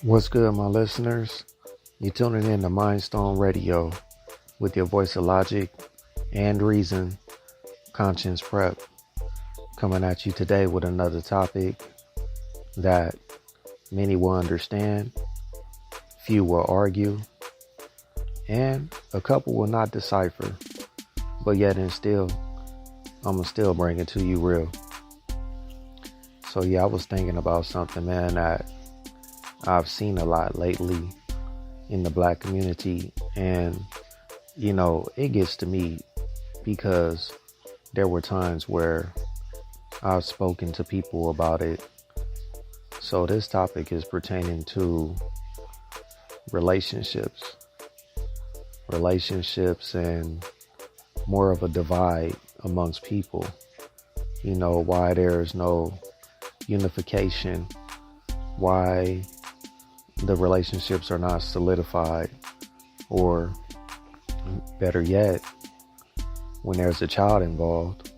What's good, my listeners? You're tuning in to Mindstone Radio with your voice of logic and reason, Conscience Prep, coming at you today with another topic that many will understand, few will argue, and a couple will not decipher. But yet and still, I'm going to still bring it to you real. So yeah, I was thinking about something, man, that I've seen a lot lately in the black community, and it gets to me because there were times where I've spoken to people about it. So this topic is pertaining to relationships and more of a divide amongst people. Why there's no unification, why the relationships are not solidified, or better yet, when there's a child involved,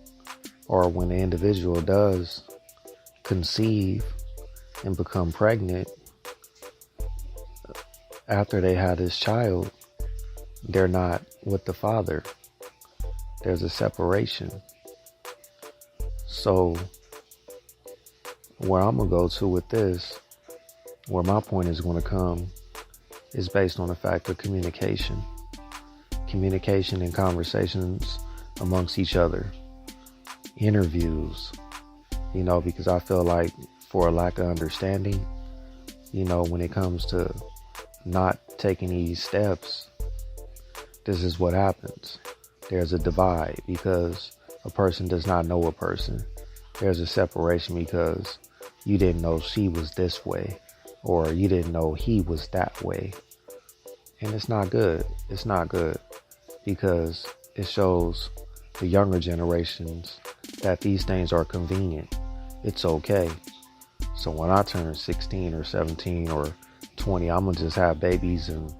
or when the individual does conceive and become pregnant, after they had this child, they're not with the father. There's a separation. So where I'm going to go to with this, where my point is going to come, is based on the fact of communication and conversations amongst each other, interviews, because I feel like for a lack of understanding, when it comes to not taking these steps, this is what happens. There's a divide because a person does not know a person. There's a separation because you didn't know she was this way, or you didn't know he was that way. And it's not good. It's not good because it shows the younger generations that these things are convenient. It's okay. So when I turn 16 or 17 or 20, I'm going to just have babies and,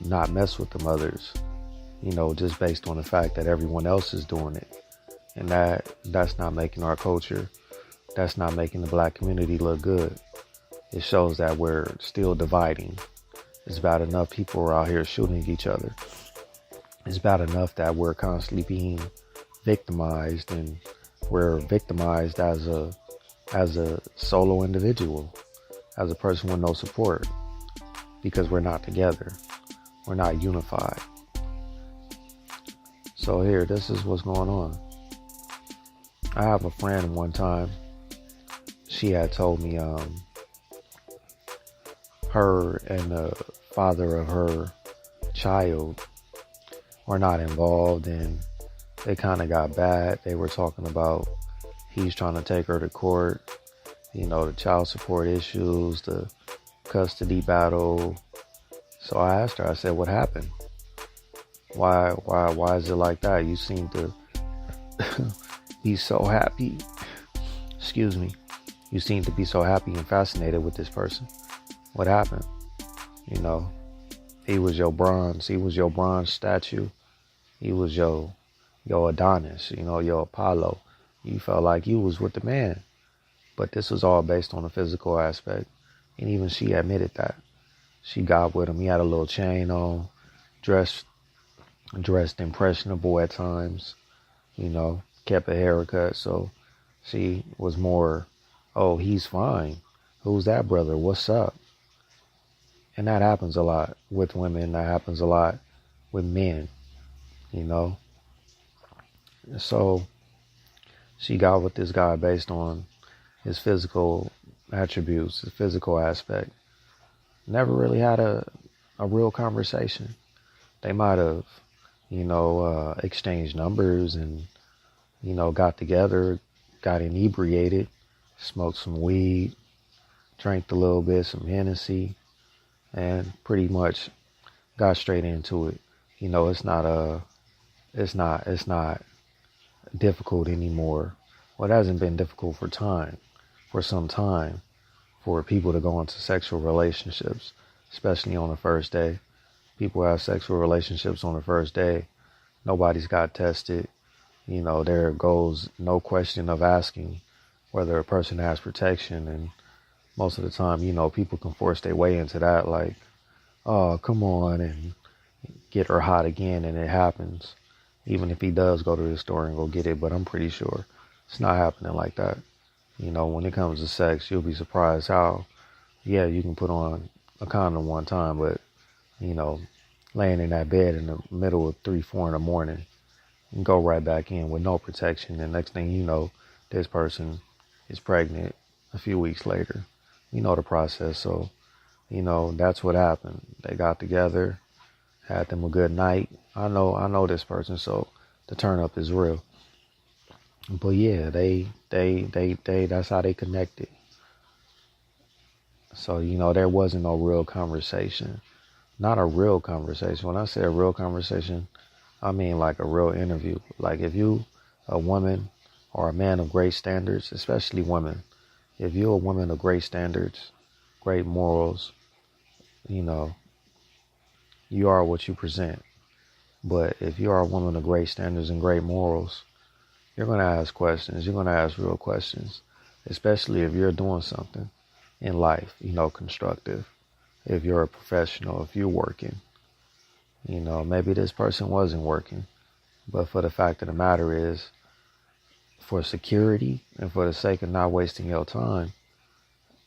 not mess with the mothers, just based on the fact that everyone else is doing it. And that's not making our culture, that's not making the black community look good. It shows that we're still dividing. It's bad enough people are out here shooting each other. It's bad enough that we're constantly being victimized, and we're victimized as a solo individual, as a person with no support, because we're not together. We're not unified. So here, this is what's going on. I have a friend one time, she had told me her and the father of her child were not involved, and they kind of got bad. They were talking about he's trying to take her to court, the child support issues, the custody battle. So I asked her, I said, what happened? Why is it like that? You seem to be so happy. Excuse me. You seem to be so happy and fascinated with this person. What happened? He was your bronze statue. He was your Adonis, your Apollo. You felt like you was with the man. But this was all based on a physical aspect. And even she admitted that. She got with him. He had a little chain on, dressed impressionable at times, kept a haircut. So she was more, oh, he's fine. Who's that brother? What's up? And that happens a lot with women. That happens a lot with men, So she got with this guy based on his physical attributes, his physical aspect. Never really had a real conversation. They might have, exchanged numbers and, got together, got inebriated, smoked some weed, drank a little bit, some Hennessy, and pretty much got straight into it. It's not difficult anymore. Well, it hasn't been difficult for some time, for people to go into sexual relationships, especially on the first day. People have sexual relationships on the first day. Nobody's got tested. There goes no question of asking whether a person has protection, and most of the time, people can force their way into that, like, oh, come on, and get her hot again, and it happens. Even if he does go to the store and go get it, but I'm pretty sure it's not happening like that. When it comes to sex, you'll be surprised how, yeah, you can put on a condom one time, but, laying in that bed in the middle of 3, 4 in the morning and go right back in with no protection. And next thing you know, this person is pregnant a few weeks later. You know the process. So, that's what happened. They got together, had them a good night. I know this person, so the turn up is real. But yeah, they that's how they connected. So, there wasn't no real conversation. Not a real conversation. When I say a real conversation, I mean like a real interview. Like if you a woman or a man of great standards, especially women, if you're a woman of great standards, great morals, you are what you present. But if you are a woman of great standards and great morals, you're going to ask questions. You're going to ask real questions, especially if you're doing something in life, constructive. If you're a professional, if you're working, maybe this person wasn't working. But for the fact of the matter is, for security and for the sake of not wasting your time,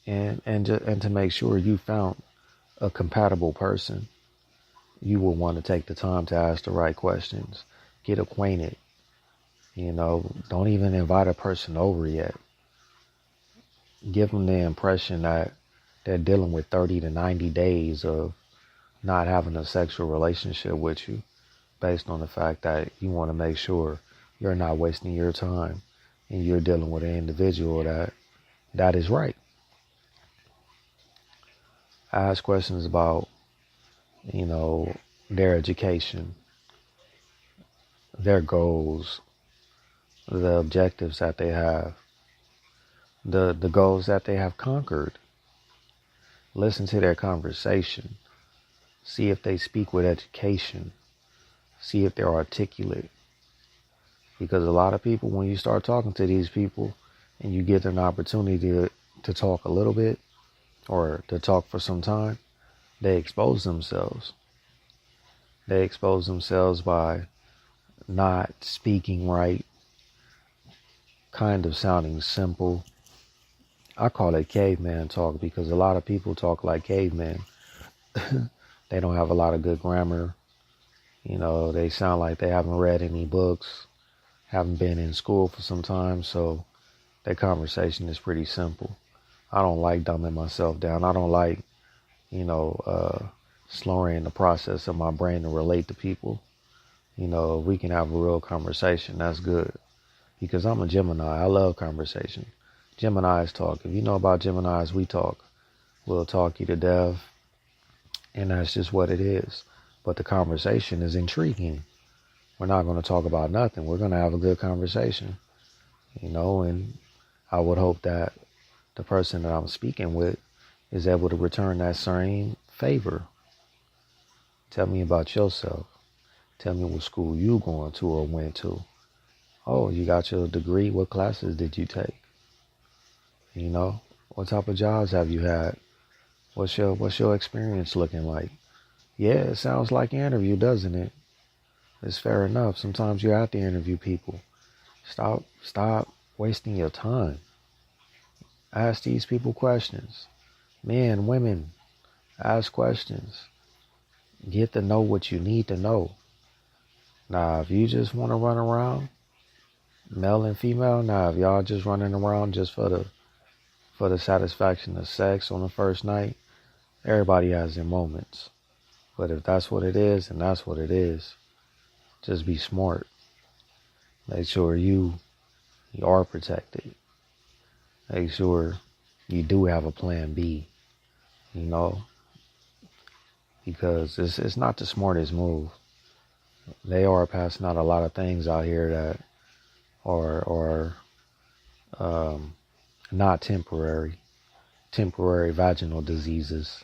and to make sure you found a compatible person, you will want to take the time to ask the right questions, get acquainted. Don't even invite a person over yet. Give them the impression that they're dealing with 30 to 90 days of not having a sexual relationship with you, based on the fact that you want to make sure you're not wasting your time and you're dealing with an individual that is right. Ask questions about, their education, their goals, the objectives that they have, the goals that they have conquered. Listen to their conversation. See if they speak with education. See if they're articulate. Because a lot of people, when you start talking to these people and you give them an opportunity to talk a little bit or to talk for some time, they expose themselves. They expose themselves by not speaking right, kind of sounding simple. I call it caveman talk because a lot of people talk like cavemen. They don't have a lot of good grammar. They sound like they haven't read any books, haven't been in school for some time, so their conversation is pretty simple. I don't like dumbing myself down. I don't like, slowing the process of my brain to relate to people. If we can have a real conversation, that's good. Because I'm a Gemini. I love conversation. Geminis talk. If you know about Geminis, we talk. We'll talk you to death. And that's just what it is. But the conversation is intriguing. We're not going to talk about nothing. We're going to have a good conversation. And I would hope that the person that I'm speaking with is able to return that same favor. Tell me about yourself. Tell me what school you going to or went to. Oh, you got your degree? What classes did you take? What type of jobs have you had? What's your experience looking like? Yeah, it sounds like an interview, doesn't it? It's fair enough. Sometimes you have to interview people. Stop wasting your time. Ask these people questions. Men, women, ask questions. Get to know what you need to know. Now, if you just want to run around, male and female, if y'all just running around just for the satisfaction of sex on the first night, everybody has their moments. But if that's what it is, then that's what it is. Just be smart. Make sure you are protected. Make sure you do have a plan B, because it's not the smartest move. They are passing out a lot of things out here that are not temporary vaginal diseases,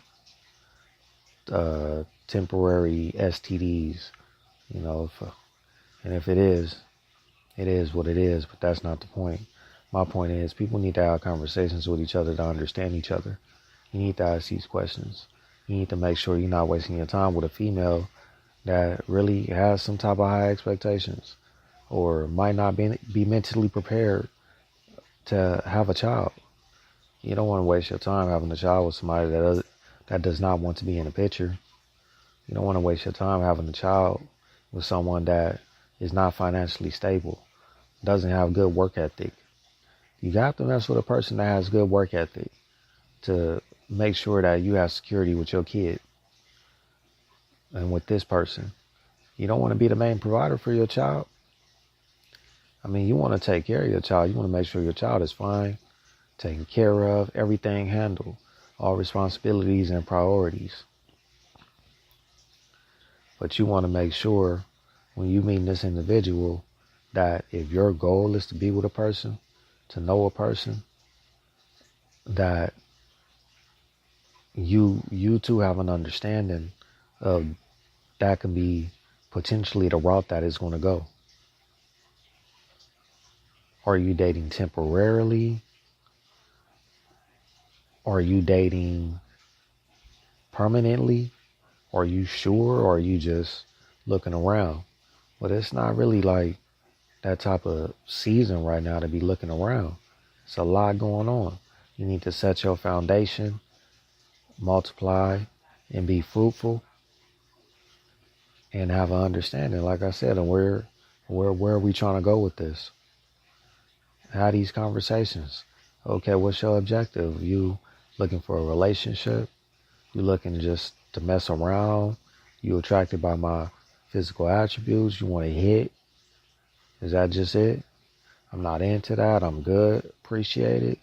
temporary STDs, and if it is what it is, but that's not the point. My point is, people need to have conversations with each other to understand each other. You need to ask these questions. You need to make sure you're not wasting your time with a female that really has some type of high expectations or might not be mentally prepared to have a child. You don't want to waste your time having a child with somebody that does not want to be in the picture. You don't want to waste your time having a child with someone that is not financially stable, doesn't have good work ethic. You got to mess with a person that has good work ethic to make sure that you have security with your kid and with this person. You don't want to be the main provider for your child. I mean, you want to take care of your child. You want to make sure your child is fine, taken care of, everything handled, all responsibilities and priorities. But you want to make sure when you meet this individual that if your goal is to be with a person, to know a person, that you two have an understanding of that can be potentially the route that it's going to go. Are you dating temporarily? Are you dating permanently? Are you sure? Or are you just looking around? But it's not really like that type of season right now to be looking around. It's a lot going on. You need to set your foundation, multiply, and be fruitful, and have an understanding, like I said, and where are we trying to go with this? Have these conversations. Okay, what's your objective? You looking for a relationship? You looking just to mess around? You attracted by my physical attributes? You want to hit? Is that just it? I'm not into that. I'm good. Appreciate it.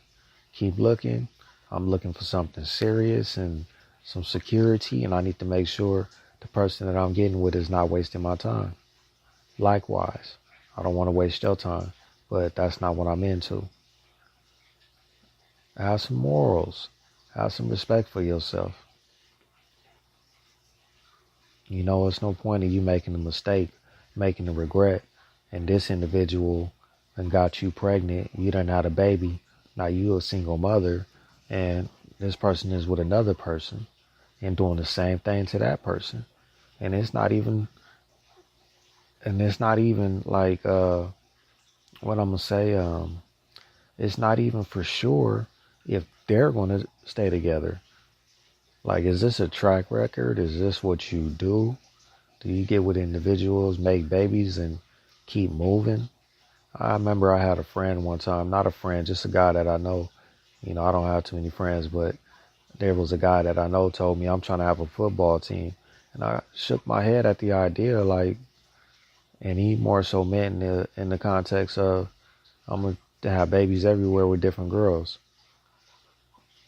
Keep looking. I'm looking for something serious and some security, and I need to make sure the person that I'm getting with is not wasting my time. Likewise, I don't want to waste your time, but that's not what I'm into. Have some morals. Have some respect for yourself. You know, it's no point in you making a mistake, making a regret, and this individual and got you pregnant. You done had a baby. Now you a single mother, and this person is with another person and doing the same thing to that person. And it's not even like what I'm gonna say. It's not even for sure if they're gonna stay together. Like, is this a track record? Is this what you do? Do you get with individuals, make babies, and keep moving? I remember I had a friend one time, not a friend, just a guy that I know. You know, I don't have too many friends, but there was a guy that I know told me, I'm trying to have a football team. And I shook my head at the idea, like, and he more so meant in the context of, I'm going to have babies everywhere with different girls.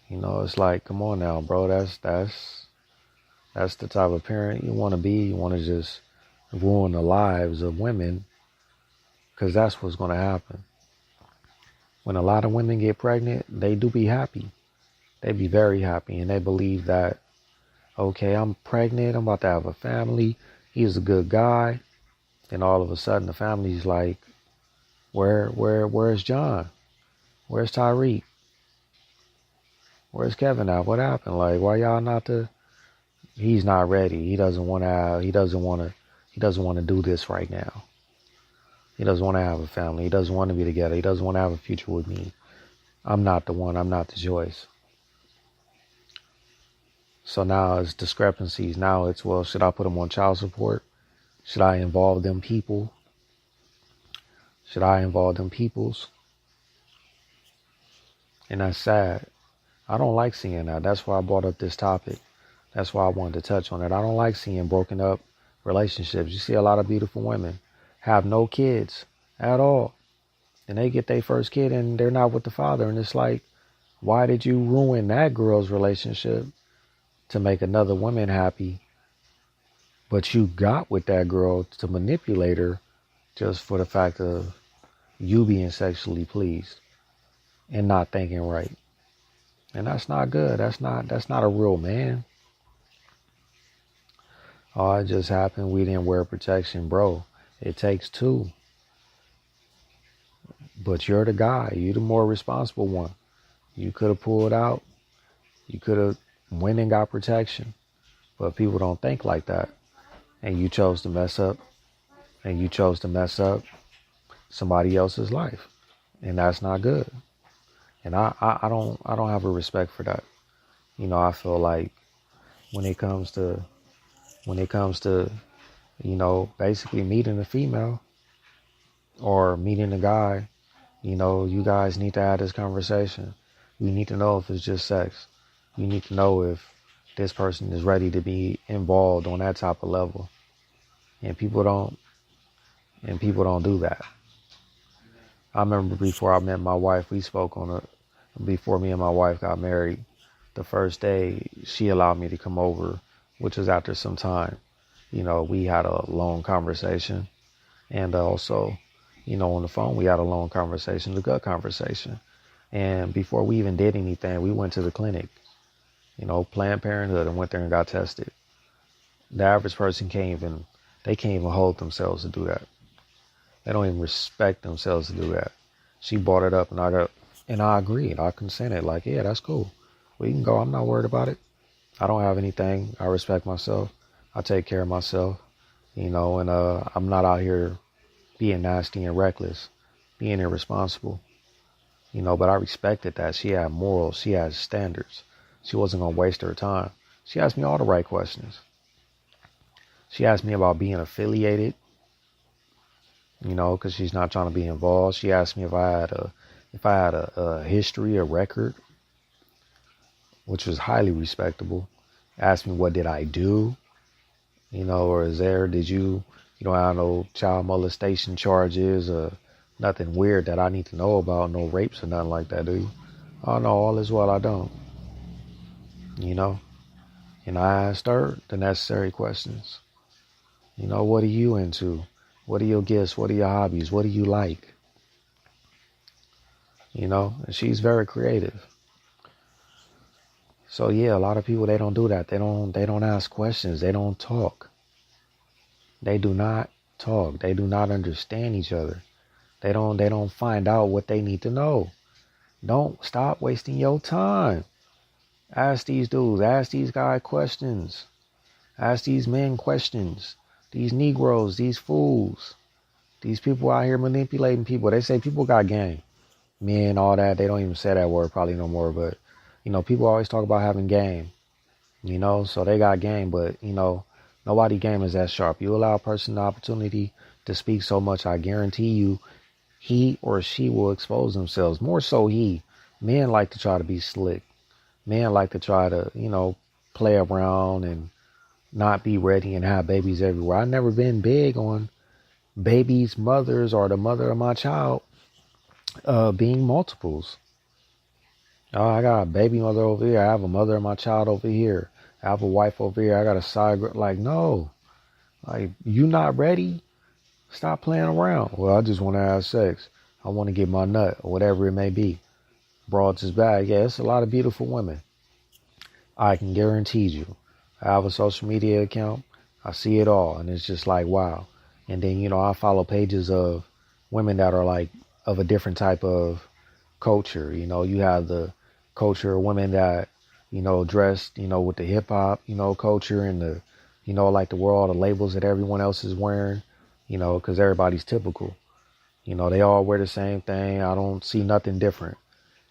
You know, it's like, come on now, bro. That's the type of parent you want to be. You want to just ruin the lives of women, because that's what's going to happen. When a lot of women get pregnant, they do be happy. They be very happy, and they believe that, okay, I'm pregnant. I'm about to have a family. He's a good guy. And all of a sudden, the family's like, where's John? Where's Tyreek? Where's Kevin at? What happened? Like, why y'all not he's not ready. He doesn't want to do this right now. He doesn't want to have a family. He doesn't want to be together. He doesn't want to have a future with me. I'm not the one. I'm not the choice. So now it's discrepancies. Now it's, well, should I put them on child support? Should I involve them people? Should I involve them peoples? And that's sad. I don't like seeing that. That's why I brought up this topic. That's why I wanted to touch on it. I don't like seeing broken up relationships. You see a lot of beautiful women have no kids at all. And they get their first kid and they're not with the father. And it's like, why did you ruin that girl's relationship to make another woman happy? But you got with that girl to manipulate her just for the fact of you being sexually pleased and not thinking right. And that's not good. That's not a real man. Oh, it just happened. We didn't wear protection, bro. It takes two. But you're the guy. You're the more responsible one. You could have pulled out. You could have went and got protection. But people don't think like that. And you chose to mess up. And you chose to mess up somebody else's life. And that's not good. And I don't have a respect for that. I feel like when it comes to basically meeting a female or meeting a guy, you guys need to have this conversation. You need to know if it's just sex. You need to know if this person is ready to be involved on that type of level. And people don't do that. I remember before I met my wife, we spoke before me and my wife got married. The first day she allowed me to come over, which was after some time. We had a long conversation. And also, on the phone, we had a long conversation, a good conversation. And before we even did anything, we went to the clinic, Planned Parenthood, and went there and got tested. The average person can't even hold themselves to do that. They don't even respect themselves to do that. She brought it up and I agreed. I consented. Like, yeah, that's cool. We can go. I'm not worried about it. I don't have anything. I respect myself. I take care of myself, and I'm not out here being nasty and reckless, being irresponsible, but I respected that. She had morals. She had standards. She wasn't going to waste her time. She asked me all the right questions. She asked me about being affiliated, because she's not trying to be involved. She asked me if I had a history, a record, which was highly respectable. Asked me what did I do, or did you have no child molestation charges or nothing weird that I need to know about, no rapes or nothing like that, do you? Oh no, all is well, I don't. And I asked her the necessary questions. What are you into? What are your gifts? What are your hobbies? What do you like? And she's very creative. So yeah, a lot of people, they don't do that. They don't ask questions. They don't talk. They do not talk. They do not understand each other. They don't find out what they need to know. Don't stop wasting your time. Ask these dudes, ask these guys questions. Ask these men questions. These Negroes, these fools. These people out here manipulating people. They say people got game. Men, all that. They don't even say that word probably no more. But, people always talk about having game. So they got game. But, nobody game is that sharp. You allow a person the opportunity to speak so much, I guarantee you, he or she will expose themselves. More so he. Men like to try to be slick. Men like to try to, play around and not be ready and have babies everywhere. I've never been big on babies' mothers or the mother of my child being multiples. Oh, I got a baby mother over here. I have a mother of my child over here. I have a wife over here. I got a side. Like, no. Like, you not ready? Stop playing around. Well, I just want to have sex. I want to get my nut or whatever it may be. Broads is bad. Yeah, it's a lot of beautiful women. I can guarantee you. I have a social media account. I see it all. And it's just like, wow. And then, I follow pages of women that are like of a different type of culture. You have the culture of women that, dressed, with the hip hop, culture and the, like to wear all the labels that everyone else is wearing, because everybody's typical. They all wear the same thing. I don't see nothing different.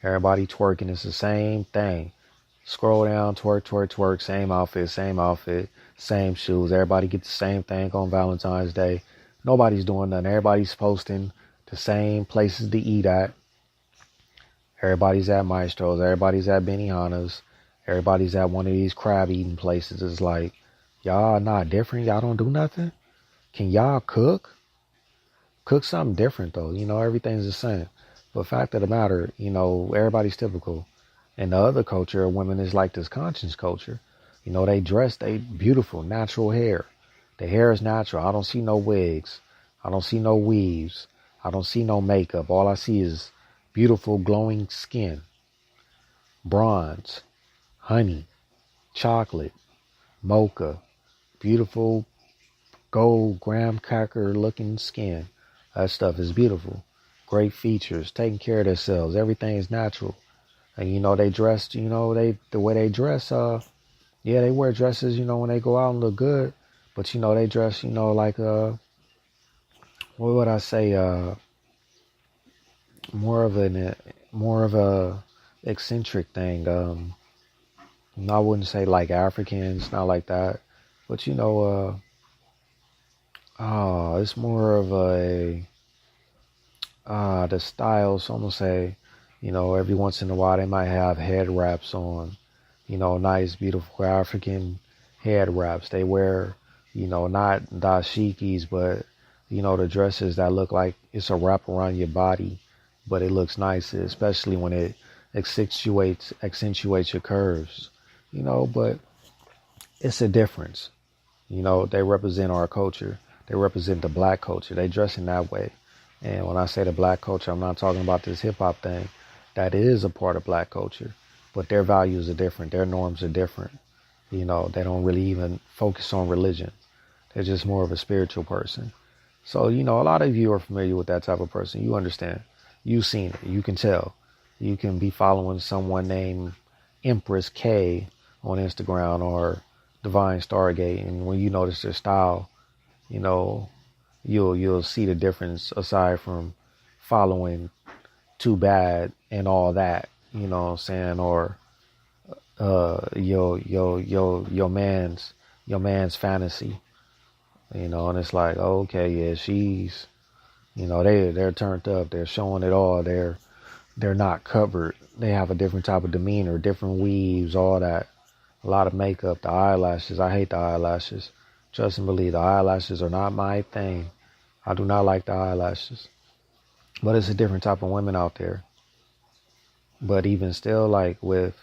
Everybody twerking. It's the same thing. Scroll down, twerk, twerk, twerk. Same outfit, same shoes. Everybody get the same thing on Valentine's Day. Nobody's doing nothing. Everybody's posting the same places to eat at. Everybody's at Maestro's. Everybody's at Benihana's. Everybody's at one of these crab eating places. It's like, y'all not different. Y'all don't do nothing. Can y'all cook? Cook something different though. Everything's the same. But fact of the matter, everybody's typical. And the other culture of women is like this conscious culture. They dress, they beautiful, natural hair. The hair is natural. I don't see no wigs. I don't see no weaves. I don't see no makeup. All I see is beautiful, glowing skin. Bronze, honey, chocolate, mocha, beautiful gold graham cracker looking skin. That stuff is beautiful. great features, taking care of themselves. Everything is natural. And they dress, the way they dress, yeah, they wear dresses, when they go out and look good. But they dress, like what would I say, more of a eccentric thing. I wouldn't say like Africans, not like that. But it's more of the style. So I'm gonna say, every once in a while they might have head wraps on, nice, beautiful African head wraps. They wear, not dashikis, but, the dresses that look like it's a wrap around your body, but it looks nice, especially when it accentuates your curves, but it's a difference. They represent our culture. They represent the black culture. They dress in that way. And when I say the black culture, I'm not talking about this hip hop thing. That is a part of black culture, but their values are different. Their norms are different. They don't really even focus on religion. They're just more of a spiritual person. So, a lot of you are familiar with that type of person. You understand. You've seen it. You can tell. You can be following someone named Empress K on Instagram or Divine Stargate, and when you notice their style, you'll see the difference aside from following Too Bad and all that, what I'm saying, or your man's fantasy, and it's like, oh, okay, yeah, she's, they're turned up, they're showing it all, they're not covered, they have a different type of demeanor, different weaves, all that, a lot of makeup, the eyelashes. I hate the eyelashes. Trust and believe, the eyelashes are not my thing. I do not like the eyelashes. But it's a different type of women out there. But even still, like with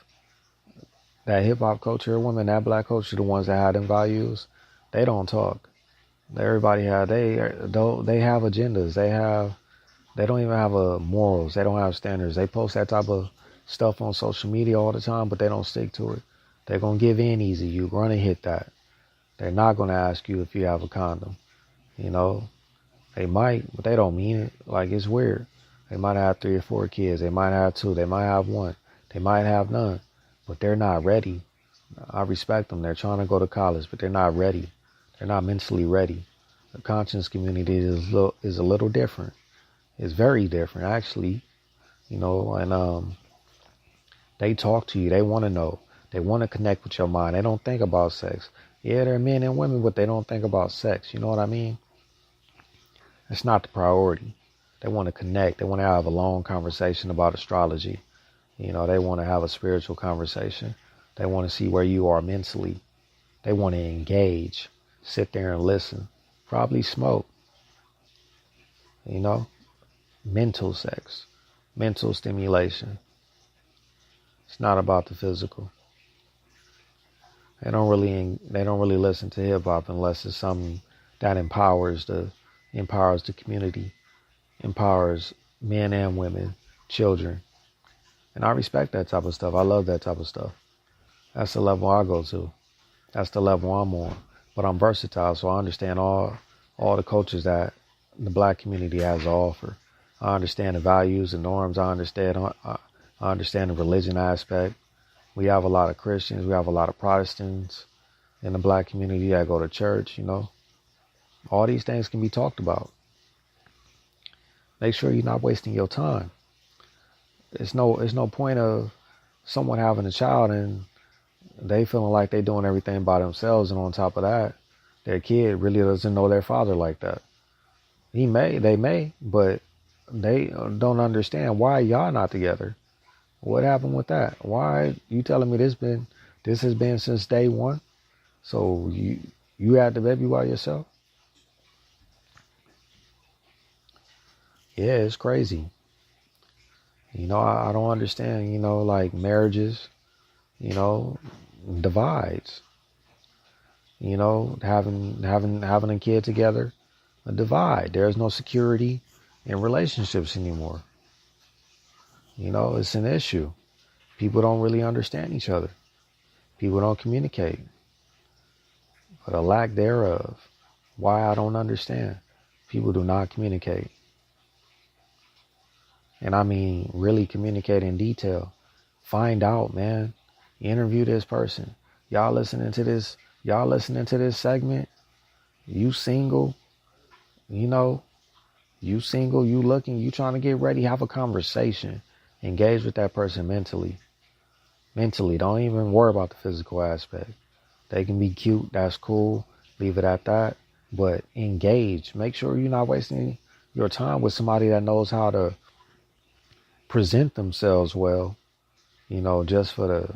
that hip hop culture, women, that black culture, the ones that have them values, they don't talk. Everybody they have agendas. They don't even have morals. They don't have standards. They post that type of stuff on social media all the time, but they don't stick to it. They're gonna give in easy. You're gonna hit that. They're not gonna ask you if you have a condom. They might, but they don't mean it. Like, it's weird. They might have 3 or 4 kids. They might have 2. They might have 1. They might have none. But they're not ready. I respect them. They're trying to go to college, but they're not ready. They're not mentally ready. The conscience community is a little different. It's very different, actually. And they talk to you. They want to know. They want to connect with your mind. They don't think about sex. Yeah, they're men and women, but they don't think about sex. You know what I mean? It's not the priority. They want to connect. They want to have a long conversation about astrology. They want to have a spiritual conversation. They want to see where you are mentally. They want to engage, sit there and listen, probably smoke. Mental sex, mental stimulation. It's not about the physical. They don't really listen to hip hop unless it's something that empowers the community, empowers men and women, children. And I respect that type of stuff. I love that type of stuff. That's the level I go to. That's the level I'm on. But I'm versatile, so I understand all the cultures that the black community has to offer. I understand the values and norms. I understand the religion aspect. We have a lot of Christians. We have a lot of Protestants in the black community that go to church, All these things can be talked about. Make sure you're not wasting your time. It's no point of someone having a child and they feeling like they're doing everything by themselves, and on top of that, their kid really doesn't know their father like that. They may, but they don't understand why y'all not together. What happened with that? Why you telling me this has been since day one? So you had the baby by yourself? Yeah, it's crazy. I don't understand, like marriages, divides. Having a kid together, a divide. There's no security in relationships anymore. It's an issue. People don't really understand each other. People don't communicate. But a lack thereof. Why I don't understand. People do not communicate. And I mean, really communicate in detail. Find out, man. Interview this person. Y'all listening to this? Y'all listening to this segment? You single? You know, you single, you looking, you trying to get ready, have a conversation. Engage with that person mentally. Mentally, don't even worry about the physical aspect. They can be cute, that's cool. Leave it at that. But engage. Make sure you're not wasting your time with somebody that knows how to present themselves well, just for the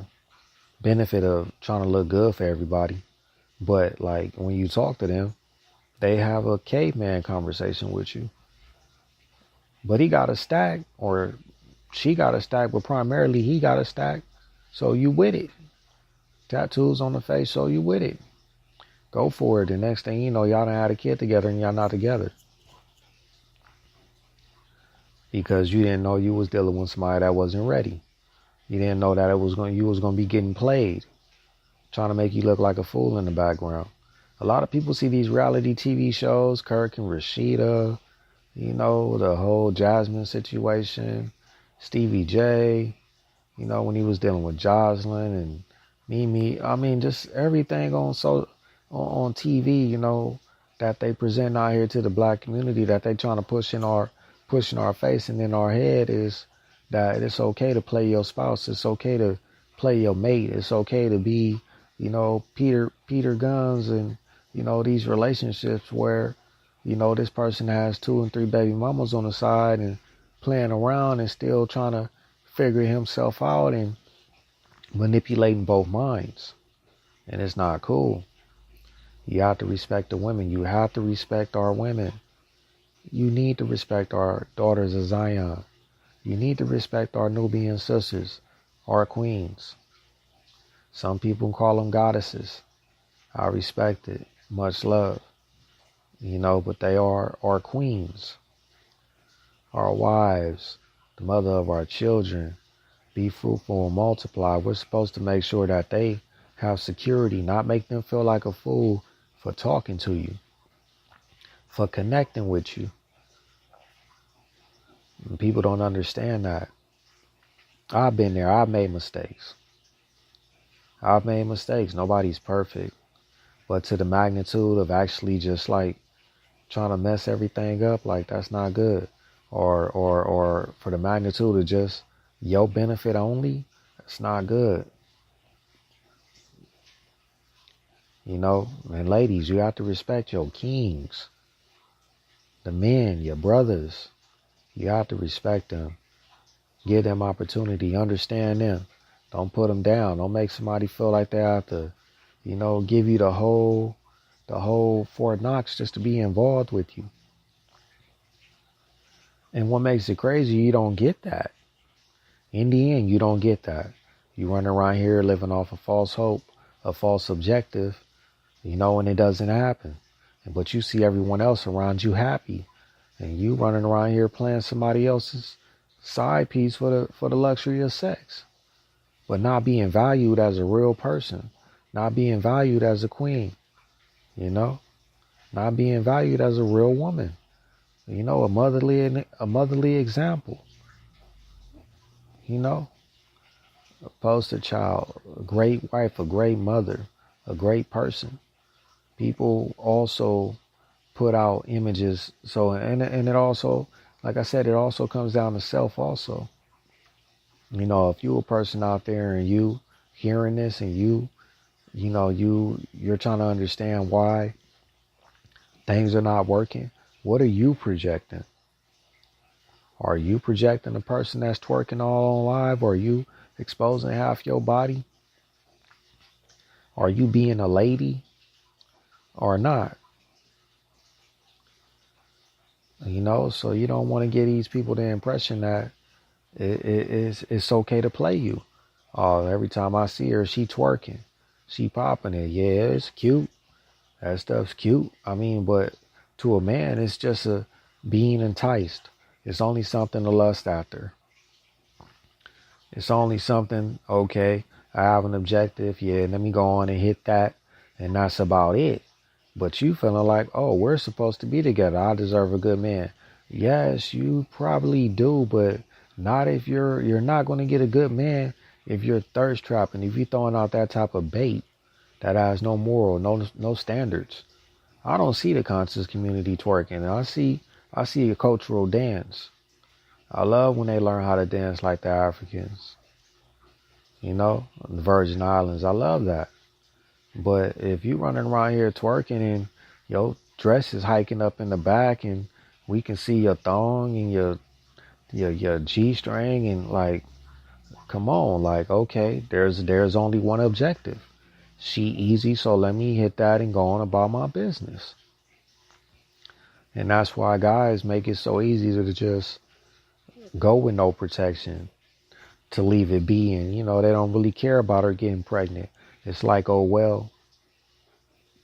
benefit of trying to look good for everybody. But like when you talk to them, they have a caveman conversation with you. But he got a stack, or she got a stack, but primarily he got a stack. So you with it. Tattoos on the face, so you with it. Go for it. The next thing you know, y'all done had a kid together and y'all not together. Because you didn't know you was dealing with somebody that wasn't ready. You didn't know that you was gonna be getting played, trying to make you look like a fool in the background. A lot of people see these reality TV shows, Kirk and Rashida, the whole Jasmine situation, Stevie J, when he was dealing with Jocelyn and Mimi. I mean, just everything on TV, that they present out here to the black community that they trying to push in our face and in our head is that it's okay to play your spouse. It's okay to play your mate. It's okay to be, Peter Guns and, these relationships where, this person has 2 and 3 baby mamas on the side and playing around and still trying to figure himself out and manipulating both minds. And it's not cool. You have to respect the women. You have to respect our women. You need to respect our daughters of Zion. You need to respect our Nubian sisters, our queens. Some people call them goddesses. I respect it. Much love. But they are our queens, our wives, the mother of our children. Be fruitful and multiply. We're supposed to make sure that they have security, not make them feel like a fool for talking to you, for connecting with you. And people don't understand that. I've been there. I've made mistakes. Nobody's perfect. But to the magnitude of actually just like trying to mess everything up, like that's not good. Or for the magnitude of just your benefit only, that's not good. And ladies, you have to respect your kings. The men, your brothers, you have to respect them. Give them opportunity. Understand them. Don't put them down. Don't make somebody feel like they have to, give you the whole Fort Knox just to be involved with you. And what makes it crazy, you don't get that. In the end, you don't get that. You run around here living off a false hope, a false objective, and it doesn't happen. But you see everyone else around you happy. And you running around here playing somebody else's side piece for the luxury of sex. But not being valued as a real person. Not being valued as a queen. Not being valued as a real woman. A motherly example. A poster child, a great wife, a great mother, a great person. People also put out images. So, and it also, like I said, it also comes down to self also. If you a person out there and you hearing this and you're trying to understand why things are not working, what are you projecting? Are you projecting a person that's twerking all on live? Or are you exposing half your body? Are you being a lady or not? So you don't want to give these people the impression that it's okay to play you. Oh, every time I see her, she twerking. She popping it. Yeah, it's cute. That stuff's cute. I mean, but to a man, it's just a being enticed. It's only something to lust after. It's only something, okay, I have an objective. Yeah, let me go on and hit that. And that's about it. But you feeling like, oh, we're supposed to be together. I deserve a good man. Yes, you probably do. But Not if you're not going to get a good man if you're thirst trapping, if you're throwing out that type of bait that has no moral, no standards. I don't see the conscious community twerking. I see a cultural dance. I love when they learn how to dance like the Africans. The Virgin Islands. I love that. But if you running around here twerking and your dress is hiking up in the back and we can see your thong and your G string and like, come on, like, okay, there's only one objective. She easy, so let me hit that and go on about my business. And that's why guys make it so easy to just go with no protection, to leave it be, and they don't really care about her getting pregnant. It's like, oh well,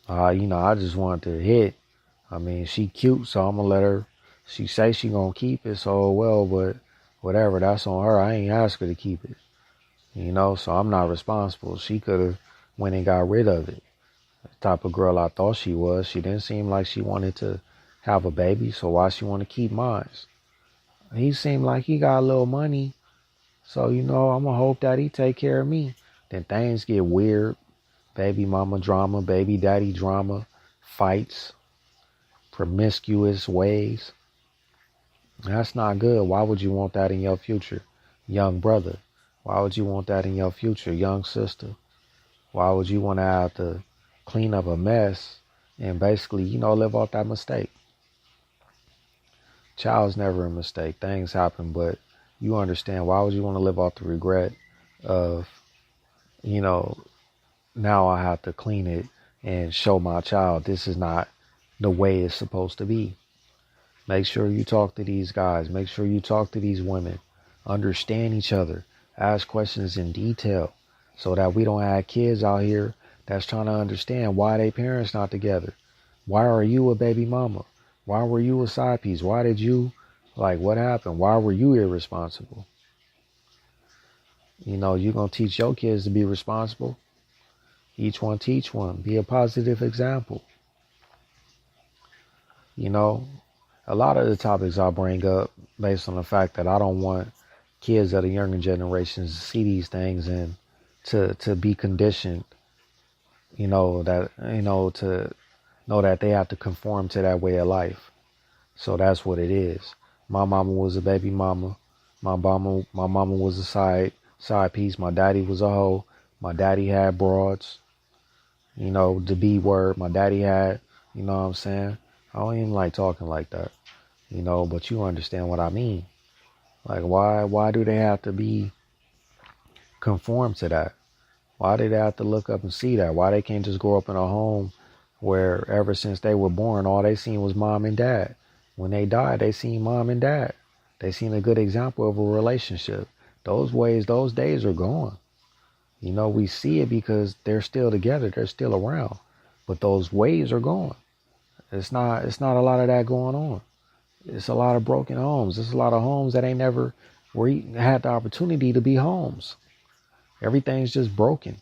I just want to hit. I mean, she cute, so I'm gonna let her. She say she gonna keep it, so well, but whatever, that's on her. I ain't ask her to keep it, so I'm not responsible. She could have went and got rid of it. The type of girl I thought she was. She didn't seem like she wanted to have a baby, so why she want to keep mine? He seemed like he got a little money, so I'm gonna hope that he take care of me. Then things get weird. Baby mama drama, baby daddy drama, fights, promiscuous ways. That's not good. Why would you want that in your future, young brother? Why would you want that in your future, young sister? Why would you want to have to clean up a mess and basically, live off that mistake? Child's never a mistake. Things happen, but you understand, why would you want to live off the regret of, now I have to clean it and show my child this is not the way it's supposed to be. Make sure you talk to these guys. Make sure you talk to these women. Understand each other. Ask questions in detail so that we don't have kids out here that's trying to understand why their parents not together. Why are you a baby mama? Why were you a side piece? Why did you, what happened? Why were you irresponsible? You're going to teach your kids to be responsible. Each one teach one. Be a positive example. A lot of the topics I bring up based on the fact that I don't want kids of the younger generations to see these things and to be conditioned, to know that they have to conform to that way of life. So that's what it is. My mama was a baby mama. My mama was a side piece. My daddy was a hoe. My daddy had broads. The B word. My daddy had, what I'm saying? I don't even like talking like that, but you understand what I mean. Like, why do they have to be conform to that? Why do they have to look up and see that? Why they can't just grow up in a home where ever since they were born, all they seen was mom and dad? When they died, they seen mom and dad. They seen a good example of a relationship. Those days are gone. We see it because they're still together. They're still around. But those ways are gone. It's not a lot of that going on. It's a lot of broken homes. It's a lot of homes that ain't never had the opportunity to be homes. Everything's just broken.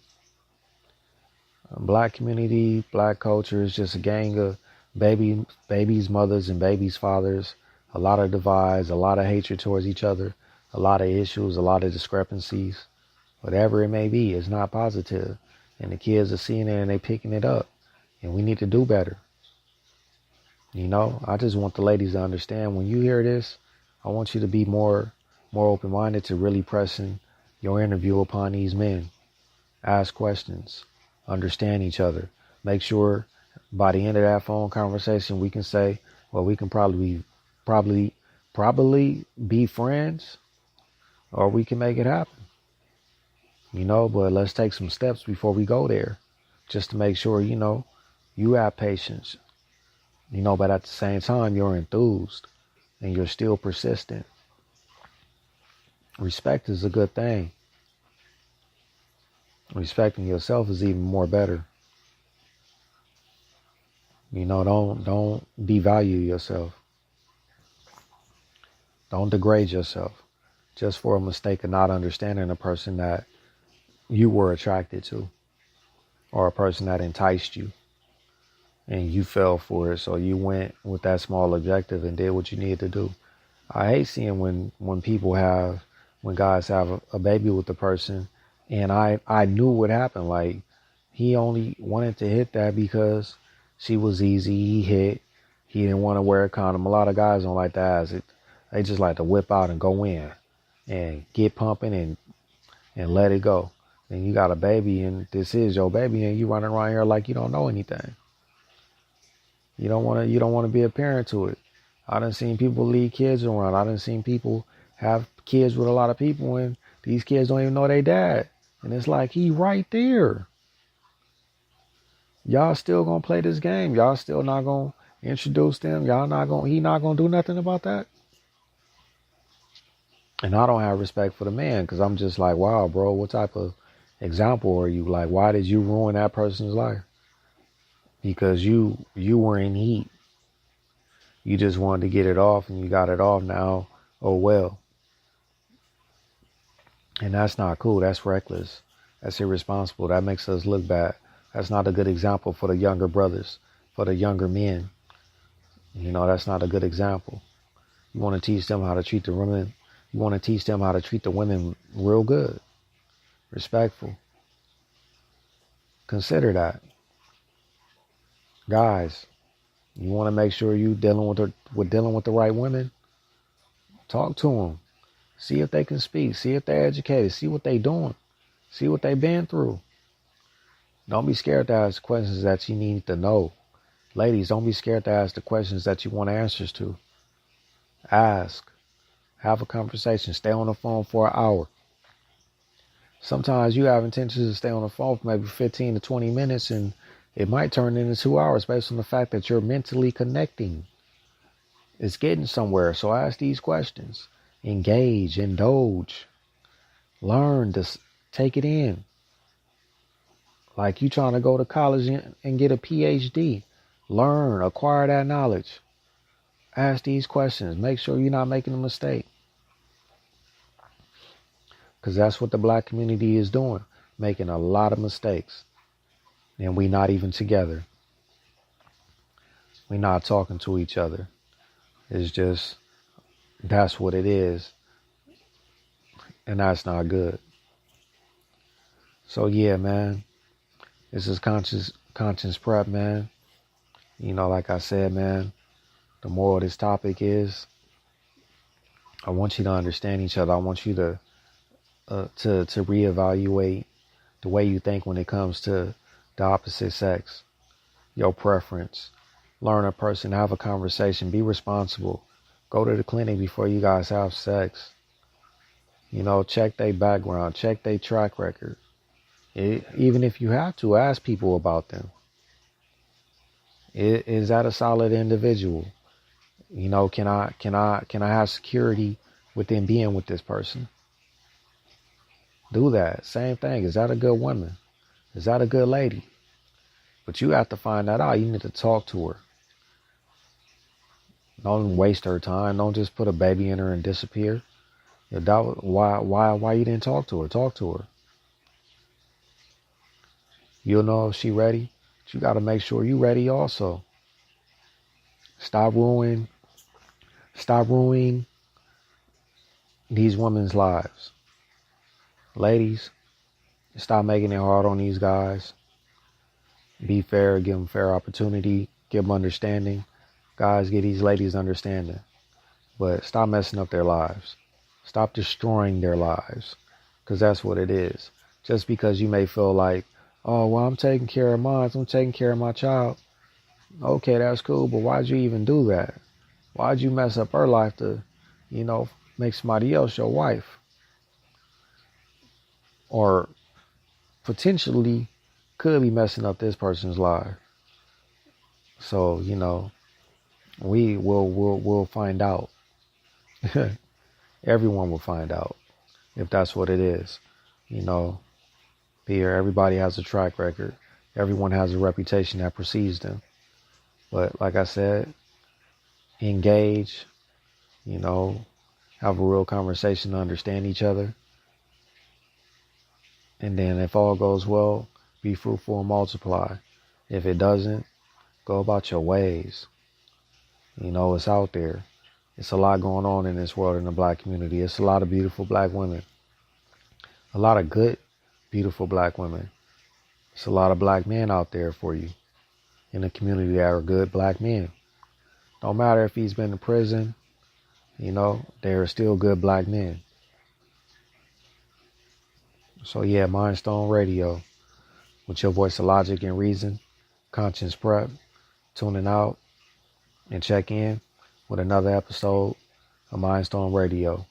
Black community, black culture is just a gang of babies, mothers, and babies' fathers. A lot of divides, a lot of hatred towards each other, a lot of issues, a lot of discrepancies. Whatever it may be, it's not positive. And the kids are seeing it and they picking it up. And we need to do better. I just want the ladies to understand, when you hear this, I want you to be more open-minded to really pressing your interview upon these men. Ask questions. Understand each other. Make sure by the end of that phone conversation, we can say, well, we can probably be friends, or we can make it happen. But let's take some steps before we go there, just to make sure, you have patience. But at the same time, you're enthused and you're still persistent. Respect is a good thing. Respecting yourself is even more better. Don't devalue yourself. Don't degrade yourself just for a mistake of not understanding a person that you were attracted to, or a person that enticed you. And you fell for it, so you went with that small objective and did what you needed to do. I hate seeing when guys have a baby with the person, and I knew what happened. Like, he only wanted to hit that because she was easy. He hit. He didn't want to wear a condom. A lot of guys don't like to ask it. They just like to whip out and go in and get pumping and let it go. And you got a baby, and this is your baby, and you running around here like you don't know anything. You don't want to be a parent to it. I done seen people leave kids around. I done seen people have kids with a lot of people, and these kids don't even know they dad. And it's like, he right there. Y'all still gonna play this game. Y'all still not gonna introduce them. He not gonna do nothing about that. And I don't have respect for the man, because I'm just like, wow, bro, what type of example are you? Like, why did you ruin that person's life? Because you were in heat. You just wanted to get it off, and you got it off now. Oh, well. And that's not cool. That's reckless. That's irresponsible. That makes us look bad. That's not a good example for the younger brothers, for the younger men. That's not a good example. You want to teach them how to treat the women. You want to teach them how to treat the women real good, respectful. Consider that. Guys, you want to make sure you dealing with the right women. Talk to them. See if they can speak. See if they're educated. See what they doing. See what they been through. Don't be scared to ask questions that you need to know. Ladies, don't be scared to ask the questions that you want answers to. Ask. Have a conversation. Stay on the phone for an hour. Sometimes you have intentions to stay on the phone for maybe 15 to 20 minutes, and it might turn into 2 hours based on the fact that you're mentally connecting. It's getting somewhere. So ask these questions. Engage, indulge, learn, to take it in. Like you trying to go to college and get a PhD. Learn, acquire that knowledge. Ask these questions. Make sure you're not making a mistake. Because that's what the black community is doing. Making a lot of mistakes. And we not even together. We not talking to each other. It's just, that's what it is. And that's not good. So yeah, man. This is conscience prep, man. Like I said, man, the moral of this topic is, I want you to understand each other. I want you to reevaluate the way you think when it comes to the opposite sex, your preference. Learn a person, have a conversation, be responsible. Go to the clinic before you guys have sex. Check their background, check their track record. Even if you have to, ask people about them. Is that a solid individual? Can I have security within being with this person? Do that. Same thing. Is that a good woman? Is that a good lady? But you have to find that out. You need to talk to her. Don't waste her time. Don't just put a baby in her and disappear. Why you didn't talk to her? Talk to her. You'll know if she ready. But you got to make sure you ready also. Stop ruining these women's lives. Ladies, stop making it hard on these guys. Be fair, give them fair opportunity, give them understanding. Guys, give these ladies understanding. But stop messing up their lives. Stop destroying their lives. Because that's what it is. Just because you may feel like, oh, well, I'm taking care of mine. I'm taking care of my child. Okay, that's cool. But why'd you even do that? Why'd you mess up her life to, make somebody else your wife? Or potentially could be messing up this person's life. So, we'll find out. Everyone will find out if that's what it is. Here, everybody has a track record. Everyone has a reputation that precedes them. But like I said, engage, have a real conversation to understand each other. And then if all goes well, be fruitful and multiply. If it doesn't, go about your ways. It's out there. It's a lot going on in this world in the black community. It's a lot of beautiful black women. A lot of good, beautiful black women. It's a lot of black men out there for you in the community that are good black men. Don't matter if he's been to prison, they are still good black men. So yeah, Mindstone Radio with your voice of logic and reason, conscience prep, tuning out and check in with another episode of Mindstone Radio.